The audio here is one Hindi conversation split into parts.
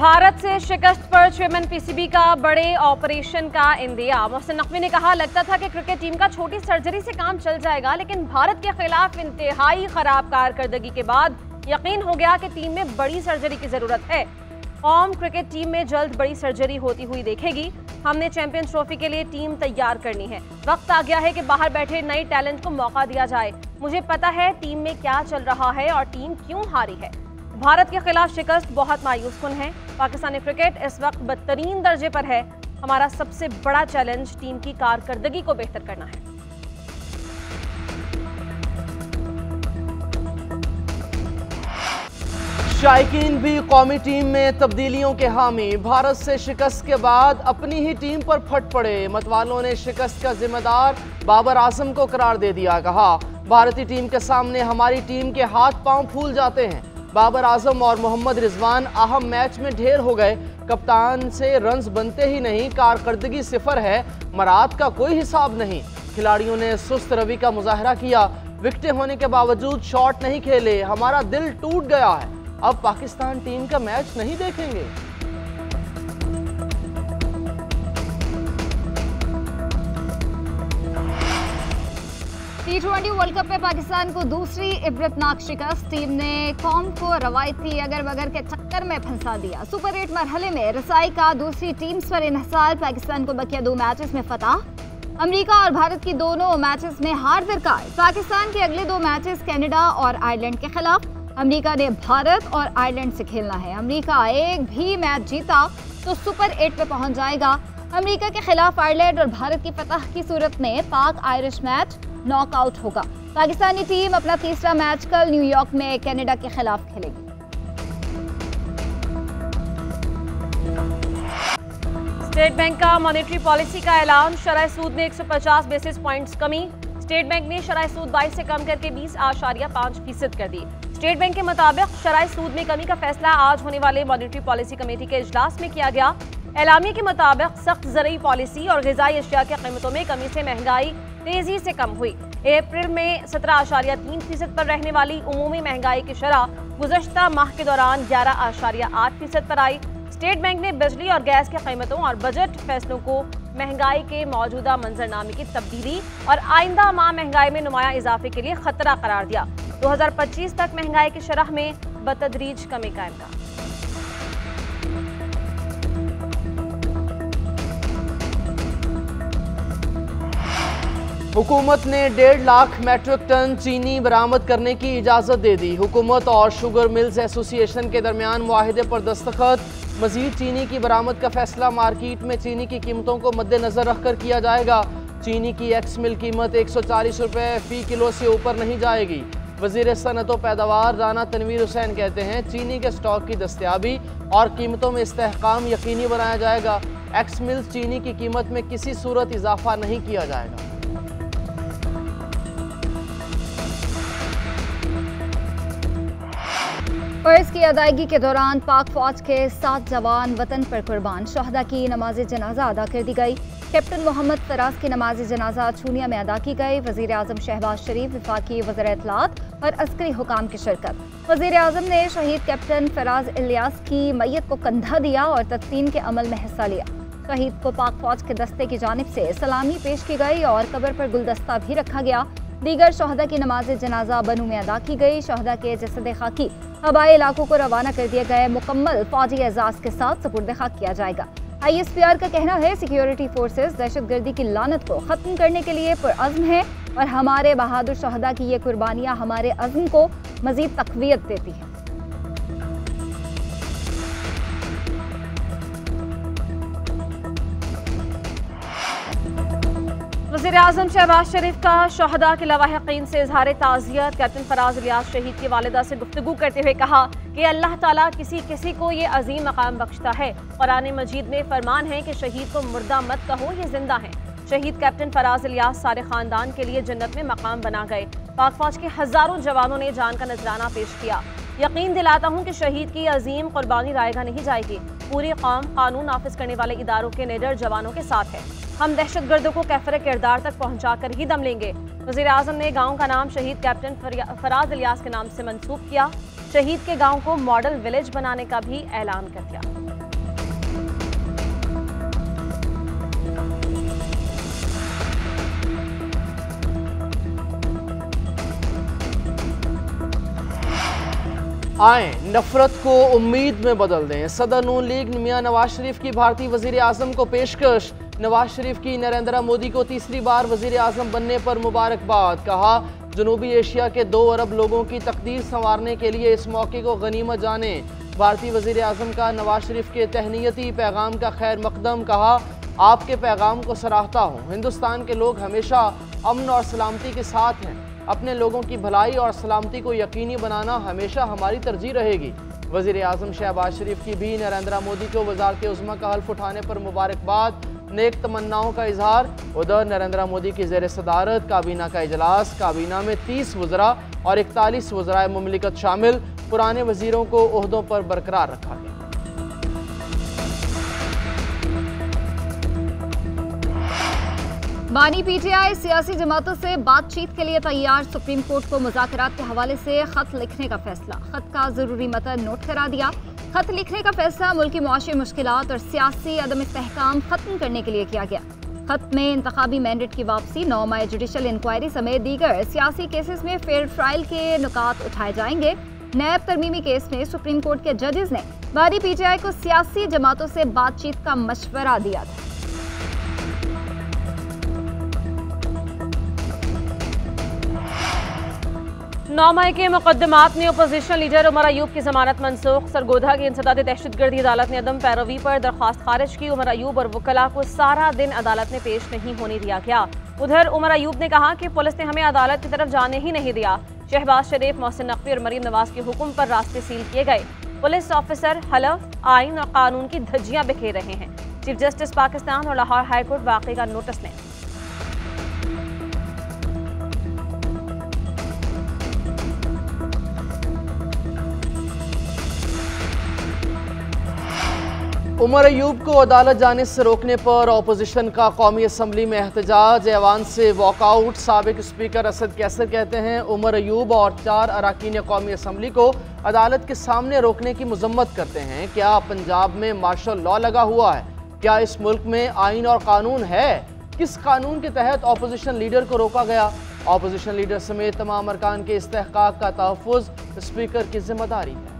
भारत से शिकस्त पर चेयरमैन पीसीबी का बड़े ऑपरेशन का इंदिया। मोहसिन नकवी ने कहा, लगता था कि क्रिकेट टीम का छोटी सर्जरी से काम चल जाएगा, लेकिन भारत के खिलाफ इंतहाई खराब कारकर्दगी के बाद यकीन हो गया कि टीम में बड़ी सर्जरी की जरूरत है। कौम क्रिकेट टीम में जल्द बड़ी सर्जरी होती हुई देखेगी। हमने चैंपियंस ट्रॉफी के लिए टीम तैयार करनी है। वक्त आ गया है कि बाहर बैठे नए टैलेंट को मौका दिया जाए। मुझे पता है टीम में क्या चल रहा है और टीम क्यों हारी है। भारत के खिलाफ शिकस्त बहुत मायूसकुन है। पाकिस्तानी क्रिकेट इस वक्त बदतरीन दर्जे पर है। हमारा सबसे बड़ा चैलेंज टीम की कारकर्दगी को बेहतर करना है। शायकीन भी कौमी टीम में तब्दीलियों के हामी। भारत से शिकस्त के बाद अपनी ही टीम पर फट पड़े। मतवालों ने शिकस्त का जिम्मेदार बाबर आजम को करार दे दिया। कहा, भारतीय टीम के सामने हमारी टीम के हाथ पांव फूल जाते हैं। बाबर आजम और मोहम्मद रिजवान अहम मैच में ढेर हो गए। कप्तान से रन्स बनते ही नहीं, कारकर्दगी सिफर है, मराद का कोई हिसाब नहीं। खिलाड़ियों ने सुस्त रवि का मुजाहरा किया। विकेटें होने के बावजूद शॉट नहीं खेले। हमारा दिल टूट गया है। अब पाकिस्तान टीम का मैच नहीं देखेंगे। T20 वर्ल्ड कप में पाकिस्तान को दूसरी इबरतनाक शिकस्त। टीम ने कौम को रवायती अगर बगर के चक्कर में फंसा दिया। सुपर 8 मरहले में रसाई का दूसरी टीम्स पर इन्हिसार। पाकिस्तान को बकिया 2 मैचेस में फतह। अमेरिका और भारत की दोनों मैचेस में हार दरकार। पाकिस्तान के अगले 2 मैचेस कनाडा और आयरलैंड के खिलाफ। अमेरिका ने भारत और आयरलैंड से खेलना है। अमेरिका एक भी मैच जीता तो सुपर 8 पे पहुंच जाएगा। अमेरिका के खिलाफ आयरलैंड और भारत की फतह की सूरत में पाक आयरिश मैच नॉकआउट होगा। पाकिस्तानी टीम अपना तीसरा मैच कल न्यूयॉर्क में कनाडा के खिलाफ खेलेगी। स्टेट बैंक का मॉनेटरी पॉलिसी का ऐलान। शरह सूद में 150 बेसिस पॉइंट्स कमी। स्टेट बैंक ने शरह सूद 22 से कम करके 20.5% कर दी। स्टेट बैंक के मुताबिक शरह सूद में कमी का फैसला आज होने वाले मॉनेटरी पॉलिसी कमेटी के इजलास में किया गया। एलामिया के मुताबिक सख्त ज़रूरी पॉलिसी और ग़िज़ाई अशिया की कीमतों में कमी से महंगाई तेजी से कम हुई। अप्रैल में 17.3% पर रहने वाली उमूमी महंगाई की शरह गुज़श्ता माह के दौरान 11.8% पर आई। स्टेट बैंक ने बिजली और गैस की कीमतों और बजट फैसलों को महंगाई के मौजूदा मंजरनामे की तब्दीली और आइंदा माह महंगाई में नुमाया इजाफे के लिए खतरा करार दिया। 2025 तक महंगाई की शरह में बतदरीज कमी का इम्कान। हुकूमत ने 1.5 लाख मेट्रिक टन चीनी बरामद करने की इजाज़त दे दी। हुकूमत और शुगर मिल्स एसोसिएशन के दरमियान मुआहिदे पर दस्तखत। मजीद चीनी की बरामद का फैसला मार्केट में चीनी की कीमतों को मद्देनजर रखकर किया जाएगा। चीनी की एक्स मिल कीमत 140 रुपये फ़ी किलो से ऊपर नहीं जाएगी। वज़ीर सनअत व पैदावार राना तनवीर हुसैन कहते हैं, चीनी के स्टॉक की दस्तयाबी और कीमतों में इस्तेहकाम यकीनी बनाया जाएगा। एक्स मिल चीनी की कीमत में किसी सूरत इजाफा नहीं किया जाएगा। फर्ज की अदायगी के दौरान पाक फौज के 7 जवान वतन पर कुर्बान। शहदा की नमाज जनाजा अदा कर दी गई। कैप्टन मोहम्मद फराज की नमाज जनाजा छूनिया में अदा की गई। वज़ीर आज़म शहबाज शरीफ, वफाकी वज़ीर इत्तलात और अस्करी हुकाम की शिरकत। वज़ीर आज़म ने शहीद कैप्टन फराज इलियास की मैयत को कंधा दिया और तदफीन के अमल में हिस्सा लिया। शहीद को पाक फौज के दस्ते की जानिब से सलामी पेश की गई और कब्र पर गुलदस्ता भी रखा गया। दीगर शहदा की नमाज जनाजा बनू में अदा की गई। शहदा के जसद खाकी हवाई इलाकों को रवाना कर दिए गए। मुकम्मल फौजी एजाज के साथ सुपुर्द खाक किया जाएगा। ISPR का कहना है, सिक्योरिटी फोर्सेस दहशतगर्दी की लानत को खत्म करने के लिए पुरअज़्म है और हमारे बहादुर शहदा की ये कुर्बानियाँ हमारे अज़्म को मज़ीद तक़वियत देती हैं। वज़ीर आज़म शहबाज शरीफ का शहदा के लवाहिकीन से इज़हार ताज़ियत। कैप्टन फराज इलियास शहीद की वालिदा से गुफ्तगू करते हुए कहा कि अल्लाह ताला किसी किसी को ये अजीम मकाम बख्शता है। कुरान मजीद में फरमान है कि शहीद को मुर्दा मत कहो, ये जिंदा है। शहीद कैप्टन फराज इलियास सारे खानदान के लिए जन्नत में मकाम बना गए। पाक फौज के हज़ारों जवानों ने जान का नजराना पेश किया। यकीन दिलाता हूँ कि शहीद की अजीम कुर्बानी रायगा नहीं जाएगी। पूरी कौम कानून नाफिज करने वाले इदारों के निडर जवानों के साथ है। हम दहशतगर्दों को कैफर किरदार तक पहुंचाकर ही दम लेंगे। वज़ीर आज़म ने गांव का नाम शहीद कैप्टन फराज इलियास के नाम से मंसूब किया। शहीद के गांव को मॉडल विलेज बनाने का भी ऐलान कर दिया। आए नफरत को उम्मीद में बदल दें। सदर नून लीग मियां नवाज शरीफ की भारतीय वजीर आजम को पेशकश। नवाज शरीफ की नरेंद्र मोदी को तीसरी बार वजीर आजम बनने पर मुबारकबाद। कहा, जनूबी एशिया के 2 अरब लोगों की तकदीर संवारने के लिए इस मौके को गनीमत जाने। भारतीय वजीर आजम का नवाज शरीफ के तहनीती पैगाम का खैर मकदम। कहा, आपके पैगाम को सराहता हूँ। हिंदुस्तान के लोग हमेशा अमन और सलामती के साथ हैं। अपने लोगों की भलाई और सलामती को यकीनी बनाना हमेशा हमारी तरजीह रहेगी। वज़ीर आज़म शहबाज शरीफ की भी नरेंद्र मोदी को वज़ारत उज़्मा का हल्फ उठाने पर मुबारकबाद, नेक तमन्नाओं का इजहार। उधर नरेंद्र मोदी की ज़ेर सदारत काबीना का इजलास, काबीना में 30 वज़रा और 41 वज़राए मुमलिकत शामिल। पुराने वज़ीरों को ओहदों पर बरकरार रखा गया। बानी पीटीआई सियासी जमातों से बातचीत के लिए तैयार। सुप्रीम कोर्ट को मुज़ाकरात के हवाले से खत लिखने का फैसला। खत का जरूरी मतन नोट करा दिया। खत लिखने का फैसला मुल्की मुआशी मुश्किलात और सियासी अदम इस्तेहकाम खत्म करने के लिए किया गया। खत में इंतखाबी मैंडेट की वापसी, 9 मई जुडिशल इंक्वायरी समेत दीगर सियासी केसेस में फेयर ट्रायल के नुकात उठाए जाएंगे। नैब तरमीमी केस में सुप्रीम कोर्ट के जजेस ने बानी पीटीआई को सियासी जमातों से बातचीत का मशवरा दिया था। 9 मई के मुकदमात में अपोजिशन लीडर उमर अयूब की जमानत मनसूख। सरगोधा की इंसदाद दहशतगर्दी अदालत ने अदम पैरवी पर दरख्वास्त खारिज की। उमर अयूब और वकला को सारा दिन अदालत में पेश नहीं होने दिया गया। उधर उमर अयूब ने कहा कि पुलिस ने हमें अदालत की तरफ जाने ही नहीं दिया। शहबाज शरीफ, मोहसिन नकवी और मरीम नवाज के हुक्म पर रास्ते सील किए गए। पुलिस ऑफिसर हलफ, आइन और कानून की धज्जियां बिखेर रहे हैं। चीफ जस्टिस पाकिस्तान और लाहौर हाईकोर्ट वाकई का नोटिस लें। उमर अयूब को अदालत जाने से रोकने पर अपोजिशन का कौमी असम्बली में एहतजाज। ऐवान से वॉकआउट। साबिक स्पीकर असद कैसर कहते हैं, उमर अयूब और 4 अरकान कौमी असम्बली को अदालत के सामने रोकने की मजम्मत करते हैं। क्या पंजाब में मार्शल लॉ लगा हुआ है? क्या इस मुल्क में आइन और कानून है? किस कानून के तहत अपोजिशन लीडर को रोका गया? अपोजिशन लीडर समेत तमाम अरकान के इस्तेहकाक का तहफ़्फ़ुज़ स्पीकर की जिम्मेदारी है।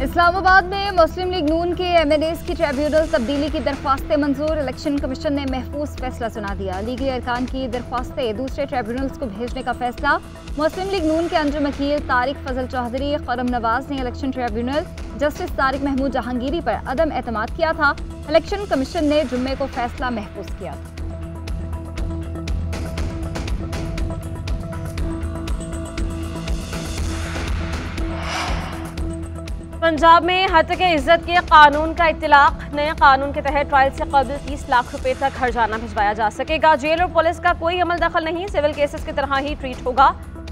इस्लामाबाद में मुस्लिम लीग नून के MNAs की ट्रिब्यूनल तब्दीली की दरख्वास्तें मंजूर। इलेक्शन कमीशन ने महफूज फैसला सुना दिया। लीगी अरकान की दरख्वास्तें दूसरे ट्रिब्यूनल्स को भेजने का फैसला। मुस्लिम लीग नून के अंजुम वकील तारिक फजल चौधरी, खरम नवाज ने election tribunal justice Tariq Mahmood Jahangiri पर अदम एतमाद किया था। इलेक्शन कमीशन ने जुम्मे को फैसला महफूज किया था। पंजाब में हत्या इज्जत के कानून का इत्तलाक। नए कानून के तहत ट्रायल से कबल 30 लाख रुपए तक हर्जाना भिजवाया जा सकेगा। जेल और पुलिस का कोई अमल दखल नहीं, सिविल केसेस की तरह ही ट्रीट होगा।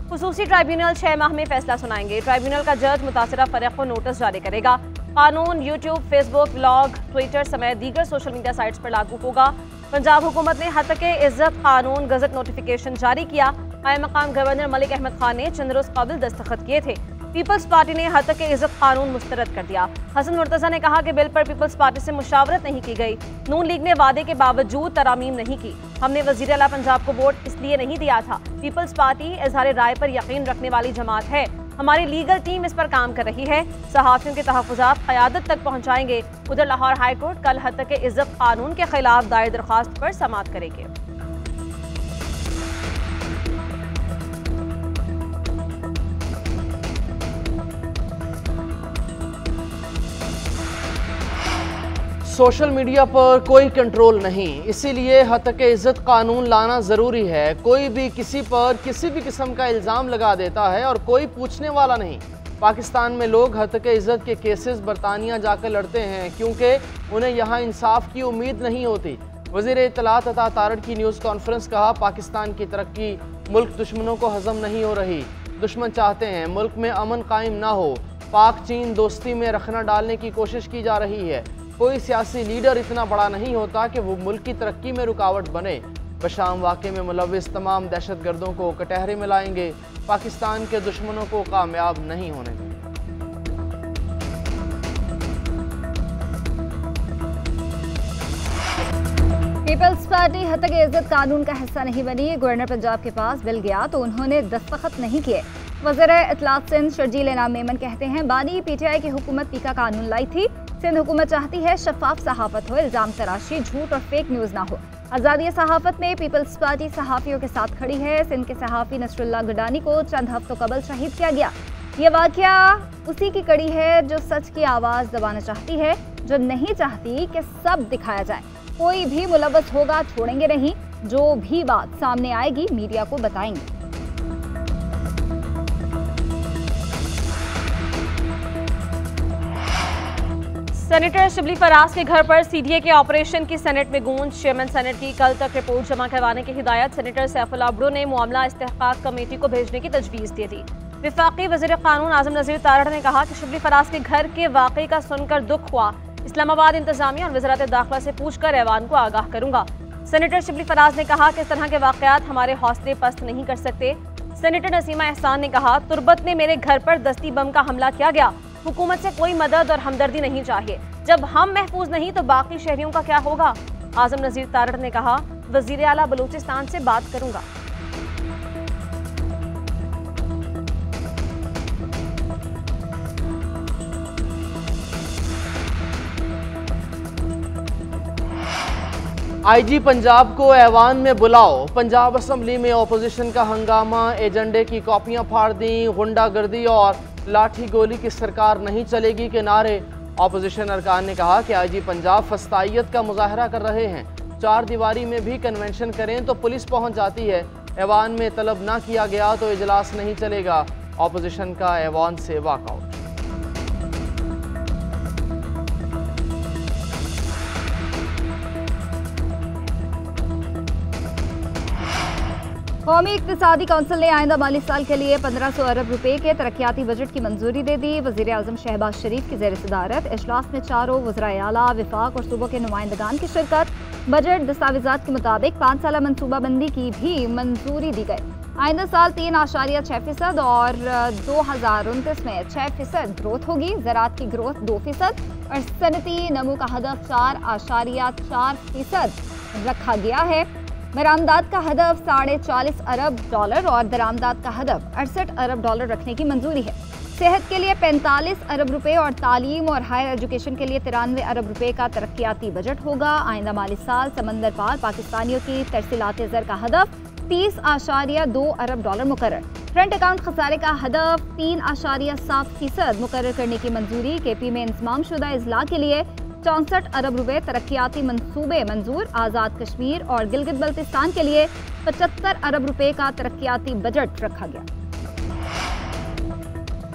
खुसूसी ट्राइब्यूनल 6 माह में फैसला सुनाएंगे। ट्राइब्यूनल का जज मुतासिरा फरीक को नोटिस जारी करेगा। कानून यूट्यूब, फेसबुक, ब्लॉग, ट्विटर समेत दीगर सोशल मीडिया साइट्स पर लागू होगा। पंजाब हुकूमत ने हत्या इज्जत कानून गजट नोटिफिकेशन जारी किया। कायम मकाम गवर्नर मलिक अहमद खान ने चंद रोज कबल दस्तखत किए थे। पीपल्स पार्टी ने हत्या इज्जत कानून मुस्तरद कर दिया। हसन मुर्तजा ने कहा कि बिल पर पीपल्स पार्टी से मुशावरत नहीं की गई। नून लीग ने वादे के बावजूद तरामीम नहीं की। हमने वजीर आला पंजाब को वोट इसलिए नहीं दिया था। पीपल्स पार्टी इजहार राय पर यकीन रखने वाली जमात है। हमारी लीगल टीम इस पर काम कर रही है। सहाफियों के तहफ़्फ़ुज़ात क़यादत तक पहुँचाएंगे। उधर लाहौर हाईकोर्ट कल हत्या इज्जत कानून के खिलाफ दायर दरख्वास्त पर समाअत करेगी। सोशल मीडिया पर कोई कंट्रोल नहीं, इसीलिए हत्या इज्जत कानून लाना ज़रूरी है। कोई भी किसी पर किसी भी किस्म का इल्ज़ाम लगा देता है और कोई पूछने वाला नहीं। पाकिस्तान में लोग हत्या इज्जत के केसेस बरतानिया जाकर लड़ते हैं क्योंकि उन्हें यहाँ इंसाफ की उम्मीद नहीं होती। वज़ीर इत्तलात अता तारड़ की न्यूज़ कॉन्फ्रेंस। कहा, पाकिस्तान की तरक्की मुल्क दुश्मनों को हज़म नहीं हो रही। दुश्मन चाहते हैं मुल्क में अमन कायम ना हो। पाक चीन दोस्ती में रखना डालने की कोशिश की जा रही है। कोई सियासी लीडर इतना बड़ा नहीं होता कि वो मुल्क की तरक्की में रुकावट बने। बशाम वाक़े में मुलविस तमाम दहशतगर्दों को कटहरे में लाएंगे। पाकिस्तान के दुश्मनों को कामयाब नहीं होने देंगे। पीपल्स पार्टी हत्या-ए-इज्जत कानून का हिस्सा नहीं बनी। गवर्नर पंजाब के पास बिल गया तो उन्होंने दस्तखत नहीं किए। वज़ीर इत्तलात सिंध शर्जील इनाम मेमन कहते हैं, बानी पीटीआई की हुकूमत पीका कानून लाई थी। सिंध हुकूमत चाहती है शफाफ सहाफत हो, इल्जाम तराशी, झूठ और फेक न्यूज़ ना हो। आज़ादी सहाफत में पीपल्स पार्टी सहाफ़ियों के साथ खड़ी है। सिंध के सहाफ़ी नसरुल्लाह गुडानी को चंद हफ्तों कबल शहीद किया गया। ये वाक़या उसी की कड़ी है जो सच की आवाज़ दबाना चाहती है, जो नहीं चाहती कि सब दिखाया जाए। कोई भी मुलव्वस होगा छोड़ेंगे नहीं, जो भी बात सामने आएगी मीडिया को बताएंगे। सेनेटर शिबली फराज के घर पर सीडीए के ऑपरेशन की सेनेट में गूंज। चेयरमैन सेनेट की कल तक रिपोर्ट जमा करवाने की हिदायत। सेनेटर सैफुल्लाह भुट्टो ने मामला इस्तेहकाक कमेटी को भेजने की तजवीज़ दे दी। विफाकी वज़ीर कानून आज़म नज़ीर तारड़ ने कहा कि शिबली फराज के घर के वाक़े का सुनकर दुख हुआ। इस्लामाबाद इंतजामिया और वज़ारत दाखिला से पूछकर ऐवान को आगाह करूंगा। सेनेटर शिबली फराज ने कहा कि इस तरह के वाक़यात हमारे हौसले पस्त नहीं कर सकते। सेनेटर नसीमा एहसान ने कहा, तुर्बत में मेरे घर पर दस्ती बम का हमला किया गया। हुकूमत से कोई मदद और हमदर्दी नहीं चाहिए। जब हम महफूज नहीं तो बाकी शहरियों का क्या होगा। आज़म नज़ीर तारड़ ने कहा, वज़ीर आला बलूचिस्तान से बात करूंगा। आईजी पंजाब को ऐवान में बुलाओ। पंजाब असम्बली में अपोजिशन का हंगामा। एजेंडे की कॉपियां फाड़ दी। गुंडागर्दी और लाठी गोली की सरकार नहीं चलेगी के नारे। अपोजिशन अरकान ने कहा कि आईजी पंजाब फस्तायत का मुजाहरा कर रहे हैं। 4 दीवारी में भी कन्वेंशन करें तो पुलिस पहुंच जाती है। ऐवान में तलब ना किया गया तो इजलास नहीं चलेगा। अपोजिशन का ऐवान से वॉकआउट। कौमी इक़्तिसादी कौंसिल ने आइंदा माली साल के लिए 1500 अरब रुपए के तरक्याती बजट की मंजूरी दे दी। वज़ीर आज़म शहबाज शरीफ की ज़ेर सदारत इजलास में चारों वज़राए आला, विफाक और सूबों के नुमाइंदगान की शिरकत। बजट दस्तावेजात के मुताबिक 5 साला मनसूबाबंदी की भी मंजूरी दी गई। आइंदा साल 3.6% और 2029 में 6% ग्रोथ होगी। ज़राअत की ग्रोथ 2% और सनती नमू का हदफ 4.4% रखा गया है। बरामदात का हदफ $40.5 अरब और दरामदात का हदफ $68 अरब रखने की मंजूरी है। सेहत के लिए 45 अरब रुपए और तालीम और हायर एजुकेशन के लिए 93 अरब रुपए का तरक्याती बजट होगा। आइंदा माली साल समंदर पार पाकिस्तानियों की तरसीलात ज़र का हदफ $30.2 अरब मुकर्रर। फ्रंट अकाउंट खसारे का हदफ 3.7% मुकर्रर करने की मंजूरी। केपी में इंतज़ाम शुदा इजला के लिए 64 अरब रुपए तरक्याती मंसूबे मंजूर। आज़ाद कश्मीर और गिलगित बल्तिस्तान के लिए 75 अरब रुपए का तरक्याती बजट रखा गया।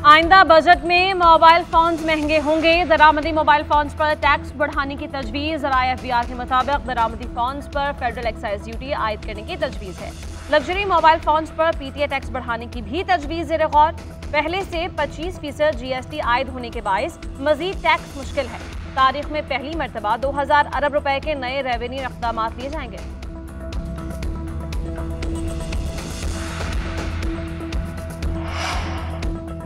आइंदा बजट में मोबाइल फोन्स महंगे होंगे। दरामदी मोबाइल फोन्स पर टैक्स बढ़ाने की तजवीज़। ज़राए एफबीआर के मुताबिक दरामदी फोन्स पर फेडरल एक्साइज ड्यूटी आयद करने की तजवीज़ है। लग्जरी मोबाइल फोन्स पर पीटीए टैक्स बढ़ाने की भी तजवीज़ ज़ेर गौर। पहले से 25% जीएसटी आयद होने के बायस मजीद टैक्स मुश्किल है। तारीख में पहली मरतबा 2000 अरब रुपए के नए रेवेन्यू इक़दाम लिए जाएंगे।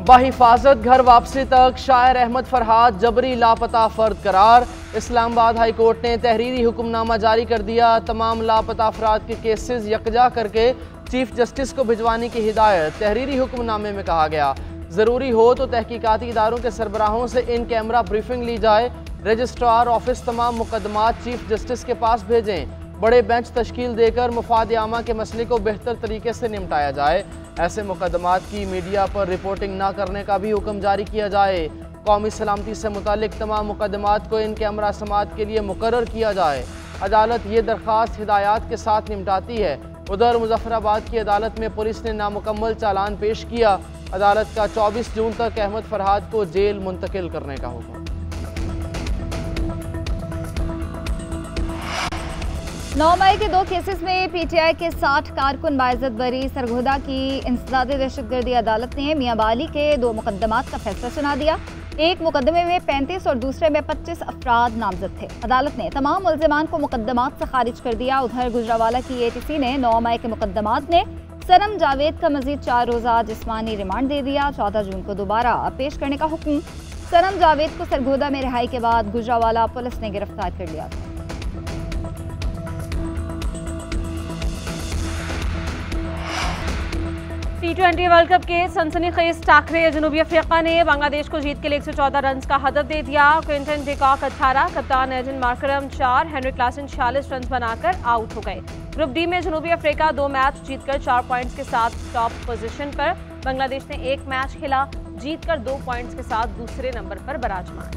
बाहिफाजत घर वापसी तक शायर अहमद फरहाद जबरी लापता फर्द करार। इस्लामाबाद हाई कोर्ट ने तहरीरी हुक्मनामा जारी कर दिया। तमाम लापता अफराद के केसेस यकजा करके चीफ जस्टिस को भिजवाने की हिदायत। तहरीरी हुक्मनामे में कहा गया, ज़रूरी हो तो तहकीकाती इदारों के सरबराहों से इन कैमरा ब्रीफिंग ली जाए। रजिस्ट्रार ऑफिस तमाम मुकदमात चीफ जस्टिस के पास भेजें। बड़े बेंच तश्कील देकर मुफाद आमा के मसले को बेहतर तरीके से निपटाया जाए। ऐसे मुकदमात की मीडिया पर रिपोर्टिंग न करने का भी हुक्म जारी किया जाए। कौमी सलामती से मुतालिक तमाम मुकदमात को इन कैमरा समात के लिए मुकर्रर किया जाए। अदालत ये दरख्वास्त हिदायत के साथ निपटाती है। उधर मुजफ्फराबाद की अदालत में पुलिस ने नामुकम्मल चालान पेश किया। अदालत का 24 जून तक अहमद फरहाद को जेल मुंतकिल करने का हुक्म। 9 मई के 2 केसेस में पीटीआई के 60 कारकुन बाइज्जत बरी। सरगोदा की इंसदाद दहशतगर्दी अदालत ने मियां बाली के 2 मुकदमात का फैसला सुना दिया। एक मुकदमे में 35 और दूसरे में 25 अफराद नामजद थे। अदालत ने तमाम मुल्ज़िमान को मुकदमात से खारिज कर दिया। उधर गुजरावाला की एटीसी ने 9 मई के मुकदमात में सनम जावेद का मजीद 4 रोज़ा जिस्मानी रिमांड दे दिया। 14 जून को दोबारा पेश करने का हुक्म। सनम जावेद को सरगोदा में रिहाई के बाद गुजरावाला पुलिस ने गिरफ्तार कर लिया था। T20 वर्ल्ड कप के सनसनीखेज टाकरे जनूबी अफ्रीका ने बांग्लादेश को जीत के लिए 114 रन का हदफ दे दिया। क्विंटन डिकॉक 18, कप्तान Aiden Markram 4, Heinrich Klaasen 46 run बनाकर आउट हो गए। ग्रुप डी में जनूबी अफ्रीका 2 मैच जीतकर 4 पॉइंट्स के साथ टॉप पोजीशन पर। बांग्लादेश ने 1 मैच खेला, जीतकर 2 पॉइंट्स के साथ दूसरे नंबर पर विराजमान।